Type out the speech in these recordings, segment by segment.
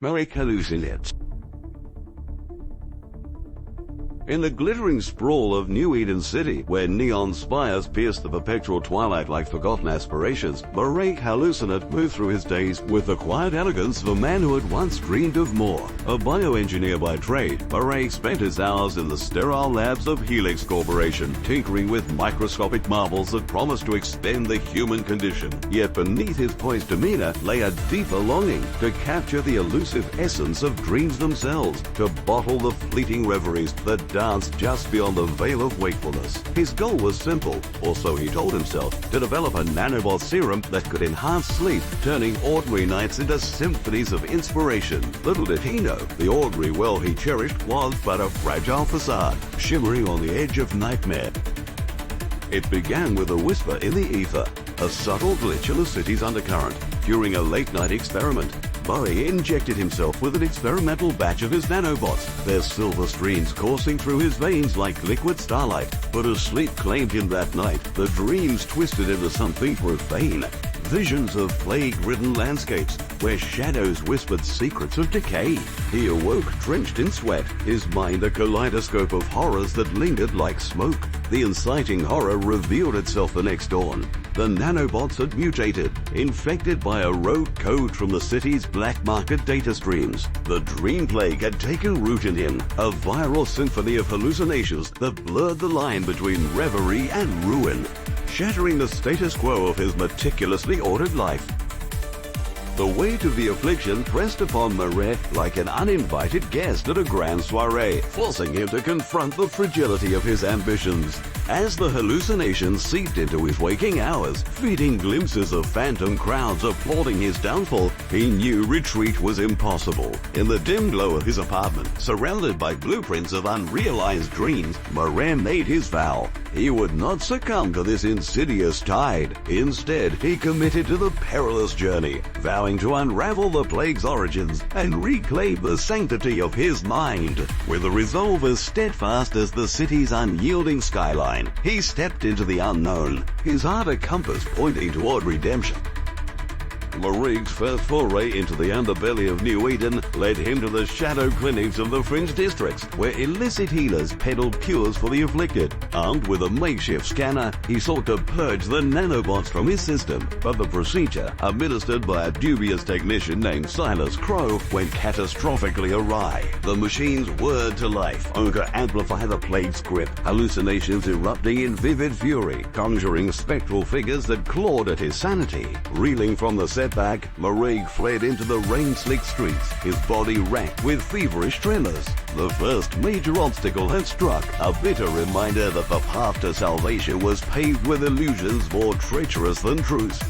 Marek Hallucinet. In the glittering sprawl of New Eden City, where neon spires pierce the perpetual twilight like forgotten aspirations, Marek Hallucinet moved through his days with the quiet elegance of a man who had once dreamed of more. A bioengineer by trade, Marek spent his hours in the sterile labs of Helix Corporation, tinkering with microscopic marvels that promised to extend the human condition. Yet beneath his poised demeanor lay a deeper longing to capture the elusive essence of dreams themselves, to bottle the fleeting reveries that dance just beyond the veil of wakefulness. His goal was simple, or so he told himself, to develop a nanobot serum that could enhance sleep, turning ordinary nights into symphonies of inspiration. Little did he know, the ordinary world he cherished was but a fragile facade, shimmering on the edge of nightmare. It began with a whisper in the ether, a subtle glitch in the city's undercurrent. During a late-night experiment, Marek injected himself with an experimental batch of his nanobots, their silver streams coursing through his veins like liquid starlight. But as sleep claimed him that night, the dreams twisted into something profane. Visions of plague-ridden landscapes where shadows whispered secrets of decay. He awoke drenched in sweat, his mind a kaleidoscope of horrors that lingered like smoke. The inciting horror revealed itself the next dawn. The nanobots had mutated, infected by a rogue code from the city's black market data streams. The dream plague had taken root in him, a viral symphony of hallucinations that blurred the line between reverie and ruin, shattering the status quo of his meticulously ordered life. The weight of the affliction pressed upon Marek like an uninvited guest at a grand soiree, forcing him to confront the fragility of his ambitions. As the hallucinations seeped into his waking hours, feeding glimpses of phantom crowds applauding his downfall, he knew retreat was impossible. In the dim glow of his apartment, surrounded by blueprints of unrealized dreams, Marek made his vow. He would not succumb to this insidious tide. Instead, he committed to the perilous journey, vowing to unravel the plague's origins and reclaim the sanctity of his mind. With a resolve as steadfast as the city's unyielding skyline, he stepped into the unknown, his heart a compass pointing toward redemption. Marek's first foray into the underbelly of New Eden led him to the shadow clinics of the fringe districts, where illicit healers peddled cures for the afflicted. Armed with a makeshift scanner, he sought to purge the nanobots from his system, but the procedure, administered by a dubious technician named Silas Crow, went catastrophically awry. The machines whirred to life, only to amplify the plague's grip, hallucinations erupting in vivid fury, conjuring spectral figures that clawed at his sanity. Reeling from the setback, Marek fled into the rain-slicked streets, his body racked with feverish tremors. The first major obstacle had struck, a bitter reminder that the path to salvation was paved with illusions more treacherous than truth.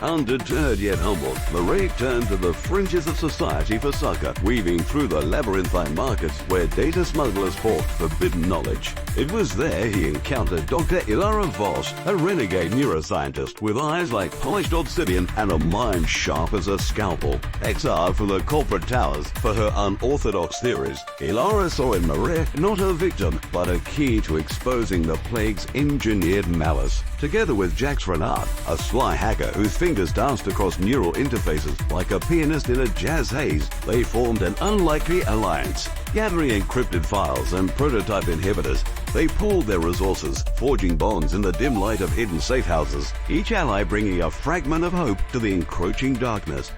Undeterred yet humbled, Marek turned to the fringes of society for succor, weaving through the labyrinthine markets where data smugglers hawked forbidden knowledge. It was there he encountered Dr. Ilara Voss, a renegade neuroscientist with eyes like polished obsidian and a mind sharp as a scalpel. Exiled from the corporate towers for her unorthodox theories, Ilara saw in Marek not a victim, but a key to exposing the plague's engineered malice. Together with Jax Renard, a sly hacker whose fingers danced across neural interfaces like a pianist in a jazz haze, they formed an unlikely alliance. Gathering encrypted files and prototype inhibitors, they pooled their resources, forging bonds in the dim light of hidden safe houses, each ally bringing a fragment of hope to the encroaching darkness.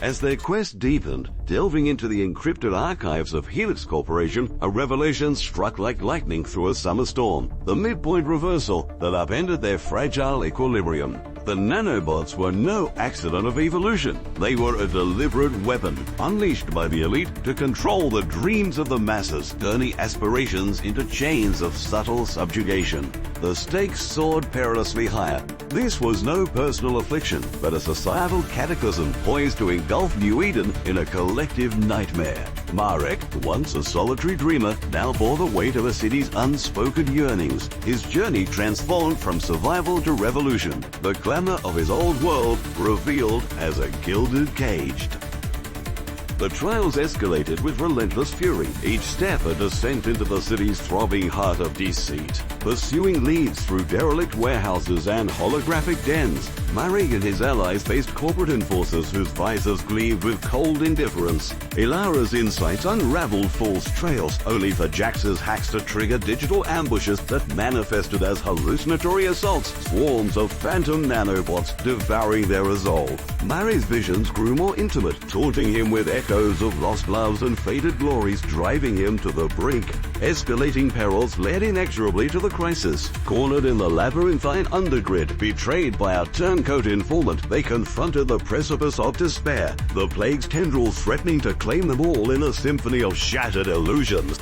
As their quest deepened, delving into the encrypted archives of Helix Corporation, a revelation struck like lightning through a summer storm. The midpoint reversal that upended their fragile equilibrium. The nanobots were no accident of evolution. They were a deliberate weapon, unleashed by the elite to control the dreams of the masses, turning aspirations into chains of subtle subjugation. The stakes soared perilously higher. This was no personal affliction, but a societal cataclysm poised to engulf New Eden in a collective nightmare. Marek, once a solitary dreamer, now bore the weight of a city's unspoken yearnings. His journey transformed from survival to revolution, the glamour of his old world revealed as a gilded cage. The trials escalated with relentless fury, each step a descent into the city's throbbing heart of deceit. pursuing leads through derelict warehouses and holographic dens. Murray and his allies faced corporate enforcers whose visors gleamed with cold indifference. Ilara's insights unraveled false trails, only for Jax's hacks to trigger digital ambushes that manifested as hallucinatory assaults, swarms of phantom nanobots devouring their resolve. Murray's visions grew more intimate, taunting him with echoes of lost loves and faded glories, driving him to the brink. Escalating perils led inexorably to the crisis. Cornered in the labyrinthine undergrid, betrayed by a turncoat informant, they confronted the precipice of despair, the plague's tendrils threatening to claim them all in a symphony of shattered illusions.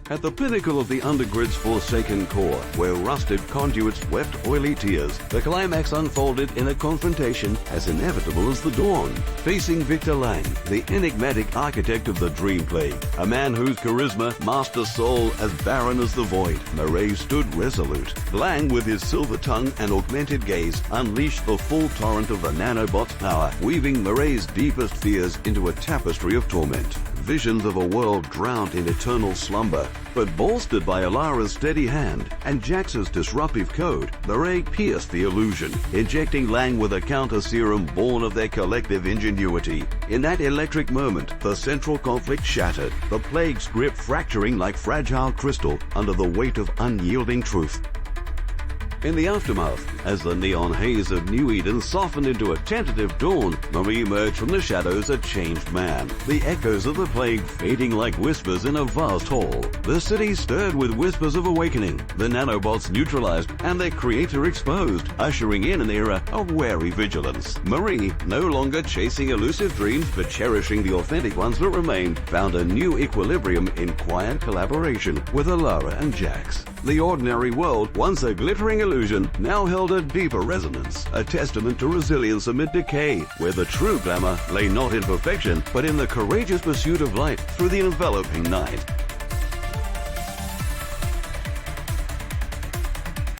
At the pinnacle of the undergrid's forsaken core, where rusted conduits wept oily tears, the climax unfolded in a confrontation as inevitable as the dawn. Facing Victor Lang, the enigmatic architect of the Dream Plague, a man whose charisma masked a soul as barren as the void, Murray stood resolute. Lang, with his silver tongue and augmented gaze, unleashed the full torrent of the nanobot's power, weaving Murray's deepest fears into a tapestry of torment. Visions of a world drowned in eternal slumber, but bolstered by Ilara's steady hand and Jax's disruptive code, Murray pierced the illusion, injecting Lang with a counter-serum born of their collective ingenuity. In that electric moment, the central conflict shattered, the plague's grip fracturing like fragile crystal under the weight of unyielding truth. In the aftermath, as the neon haze of New Eden softened into a tentative dawn, Murray emerged from the shadows a changed man, the echoes of the plague fading like whispers in a vast hall. The city stirred with whispers of awakening, the nanobots neutralized and their creator exposed, ushering in an era of wary vigilance. Murray, no longer chasing elusive dreams but cherishing the authentic ones that remained, found a new equilibrium in quiet collaboration with Ilara and Jax. The ordinary world, once a glittering illusion, now held a deeper resonance, a testament to resilience amid decay, where the true glamour lay not in perfection, but in the courageous pursuit of light through the enveloping night.